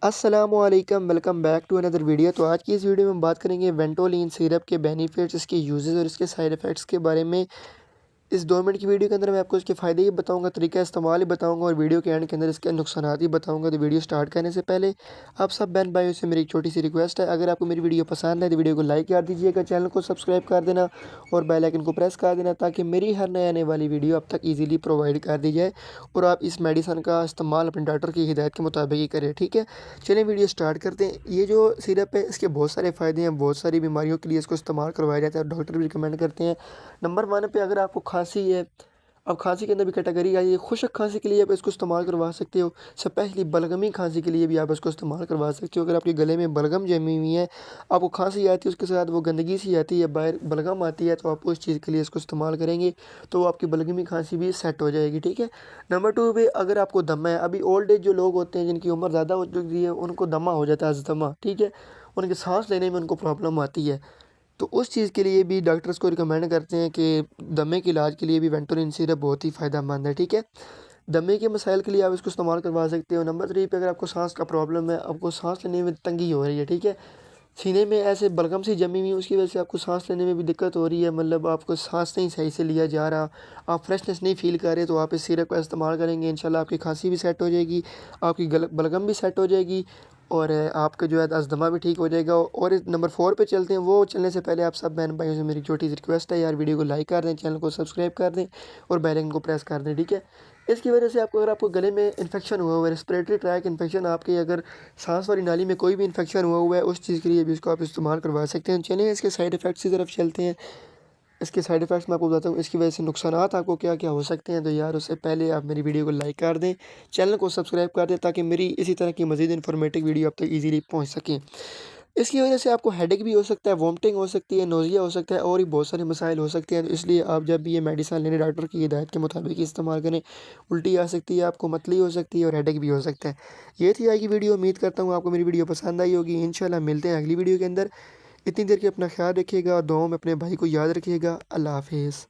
अस्सलामुअलैकुम, welcome back to another video. तो आज की इस वीडियो में हम बात करेंगे वेंटोलिन सिरप के बेनिफिट्स, इसके यूजेस और इसके साइड इफ़ेक्ट्स के बारे में। इस 2 मिनट की वीडियो के अंदर मैं आपको इसके फ़ायदे ही बताऊंगा, तरीका इस्तेमाल ही बताऊंगा और वीडियो के एंड के अंदर इसके नुकसानात ही बताऊंगा। तो वीडियो स्टार्ट करने से पहले आप सब बहन भाइयों से मेरी एक छोटी सी रिक्वेस्ट है, अगर आपको मेरी वीडियो पसंद है तो वीडियो को लाइक कर दीजिएगा, चैनल को सब्सक्राइब कर देना और बेल आइकन को प्रेस कर देना ताकि मेरी हर नए आने वाली वीडियो आप तक ईजिली प्रोवाइड कर दी जाए और आप इस मेडिसन का इस्तेमाल अपने डॉक्टर की हिदायत के मुताबिक ही करें। ठीक है, चलिए वीडियो स्टार्ट करते हैं। ये जो सिरप है इसके बहुत सारे फ़ायदे हैं, बहुत सारी बीमारियों के लिए इसको इस्तेमाल करवाया जाता है और डॉक्टर भी रिकमेंड करते हैं। नंबर 1 पे अगर आपको खांसी है, अब खांसी के अंदर भी कैटेगरी आई है। खुशक खांसी के लिए आप इसको इस्तेमाल करवा सकते हो। स्पेशली बलगमी खांसी के लिए भी आप इसको इस्तेमाल करवा सकते हो। अगर आपके गले में बलगम जमी हुई है, आपको खांसी आती है, उसके साथ वो गंदगी सी आती है, बाहर बलगम आती है, तो आप उस चीज़ के लिए इसको इस्तेमाल करेंगे तो आपकी बलगमी खांसी भी सेट हो जाएगी। ठीक है। नंबर 2 पे अगर आपको दमा है, अभी ओल्ड एज जो लोग होते हैं जिनकी उम्र ज़्यादा हो चुकी है उनको दमा हो जाता है, अस्थमा। ठीक है, उनके सांस लेने में उनको प्रॉब्लम आती है, तो उस चीज़ के लिए भी डॉक्टर्स को रिकमेंड करते हैं कि दमे के इलाज के लिए भी वेंटोलिन सिरप बहुत ही फ़ायदेमंद है। ठीक है, दमे के मसाइल के लिए आप इसको इस्तेमाल करवा सकते हो। नंबर 3 पे अगर आपको सांस का प्रॉब्लम है, आपको सांस लेने में तंगी हो रही है, ठीक है, सीने में ऐसे बलगम सी जमी हुई है, उसकी वजह से आपको सांस लेने में भी दिक्कत हो रही है, मतलब आपको सांस नहीं सही से लिया जा रहा, आप फ्रेशनेस नहीं फील कर रहे, तो आप इस सिरप का इस्तेमाल करेंगे, इंशाल्लाह आपकी खांसी भी सेट हो जाएगी, आपकी बलगम भी सेट हो जाएगी और आपका जो है अस्थमा भी ठीक हो जाएगा। और इस नंबर 4 पे चलते हैं। वो चलने से पहले आप सब बहन भाइयों से मेरी छोटी सी रिक्वेस्ट है यार, वीडियो को लाइक कर दें, चैनल को सब्सक्राइब कर दें और बेल आइकन को प्रेस कर दें। ठीक है, इसकी वजह से आपको, अगर आपको गले में इन्फेक्शन हुआ हुआ है, रेस्पिरेटरी ट्रैक इन्फेक्शन, आपके अगर सांस वाली नाली में कोई भी इन्फेक्शन हुआ हुआ है, उस चीज़ के लिए भी इसको आप इस्तेमाल करवा सकते हैं। चलिए इसके साइड इफ़ेक्ट्स की तरफ चलते हैं। इसके साइड इफ़ेक्ट्स मैं आपको बताता हूँ, इसकी वजह से नुकसानात आपको क्या क्या हो सकते हैं। तो यार उससे पहले आप मेरी वीडियो को लाइक कर दें, चैनल को सब्सक्राइब कर दें ताकि मेरी इसी तरह की मज़ीद इन्फॉर्मेटिव वीडियो आप तक ईज़िली पहुँच सकें। इसकी वजह से आपको हेडेक भी हो सकता है, वॉमिटिंग हो सकती है, नोज़िया हो सकता है और भी बहुत सारे मसाइल हो सकते हैं। तो इसलिए आप जब भी ये मेडिसिन लेने डॉक्टर की हिदायत के मुताबिक ही इस्तेमाल करें। उल्टी आ सकती है, आपको मतली हो सकती है और हेडेक भी हो सकता है। ये थी आज की वीडियो। उम्मीद करता हूँ आपको मेरी वीडियो पसंद आई होगी। इंशाल्लाह मिलते हैं अगली वीडियो के अंदर। इतनी देर के अपना ख्याल रखिएगा और दुआओं में अपने भाई को याद रखिएगा। अल्लाह हाफ़िज़।